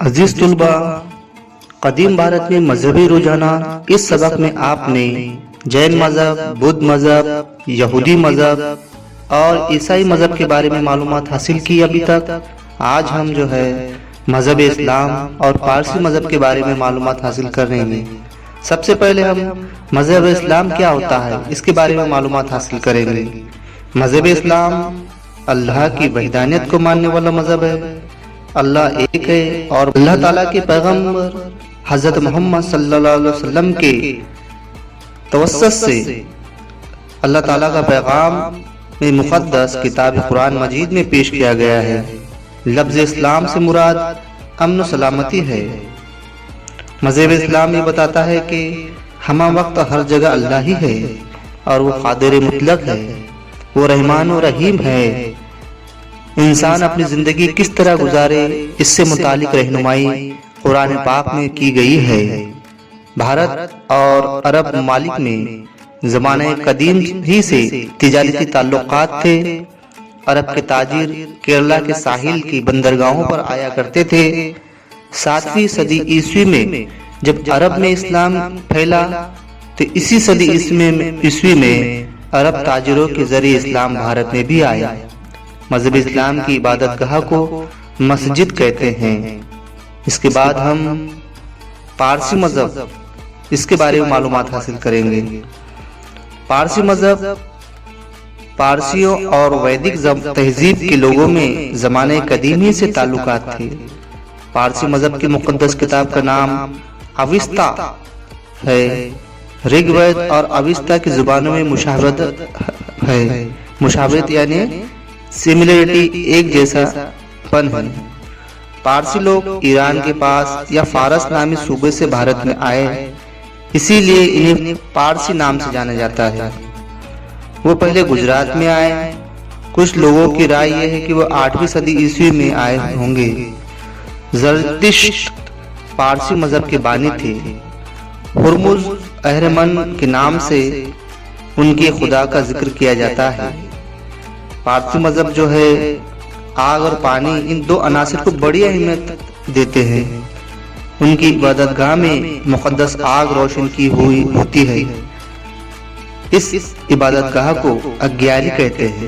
عزیز طلبہ، قدیم بھارت میں مذہبی رجحانات، اس سبق میں آپ نے جین مذہب، بدھ مذہب، یہودی مذہب اور عیسائی مذہب کے بارے میں معلومات حاصل کی ابھی تک۔ آج ہم مذہب اسلام اور پارسی مذہب کے بارے میں معلومات حاصل کر رہے ہیں۔ سب سے پہلے ہم مذہب اسلام کیا ہوتا ہے اس کے بارے میں معلومات حاصل کریں گے۔ مذہب اسلام اللہ کی وحدانیت کو ماننے والا مذہب ہے۔ اللہ ایک ہے اور اللہ تعالیٰ کے پیغمبر حضرت محمد صلی اللہ علیہ وسلم کے توسط سے اللہ تعالیٰ کا پیغام میں مقدس کتاب قرآن مجید میں پیش کیا گیا ہے۔ لفظ اسلام سے مراد امن و سلامتی ہے۔ مذہب اسلام یہ بتاتا ہے کہ ہمہ وقت ہر جگہ اللہ ہی ہے اور وہ قادر مطلق ہے، وہ رحمان و رحیم ہے۔ انسان اپنی زندگی کس طرح گزارے اس سے متعلق رہنمائی قرآن پاک میں کی گئی ہے۔ بھارت اور عرب ممالک میں زمانہ قدیم ہی سے تجارتی تعلقات تھے۔ عرب کے تاجر کیرلا کے ساحل کی بندرگاہوں پر آیا کرتے تھے۔ 7ویں صدی عیسوی میں جب عرب میں اسلام پھیلا تو اسی صدی عیسوی میں عرب تاجروں کے ذریعے اسلام بھارت میں بھی آیا۔ مذہب اسلام کی عبادت گاہ کو مسجد کہتے ہیں۔ اس کے بعد ہم پارسی مذہب، اس کے بارے میں معلومات حاصل کریں گے۔ پارسی مذہب پارسیوں اور ویدک تہذیب کے لوگوں میں زمانہ قدیم ہی سے تعلقات تھے۔ پارسی مذہب کی مقدس کتاب کا نام اوستا ہے۔ رگ وید اور اوستا کی زبانوں میں مشابہت ہے۔ مشابہت یعنی سملیرٹی، ایک جیسا پن ہے۔ پارسی لوگ ایران کے پاس یا فارس نامی صوبے سے بھارت میں آئے، اسی لیے انہیں پارسی نام سے جانا جاتا ہے۔ وہ پہلے گجرات میں آئے۔ کچھ لوگوں کی رائے یہ ہے کہ وہ 8ویں صدی عیسوی میں آئے ہوں گے۔ زرتشت پارسی مذہب کے بانی تھے۔ ہرمز اہرمن کے نام سے ان کے خدا کا ذکر کیا جاتا ہے۔ پارسی مذہب آگ اور پانی، ان دو عناصر کو بڑی اہمیت دیتے ہیں۔ ان کی عبادت گاہ میں مقدس آگ روشن کی ہوتی ہے۔ اس عبادت گاہ کو اگیاری کہتے ہیں۔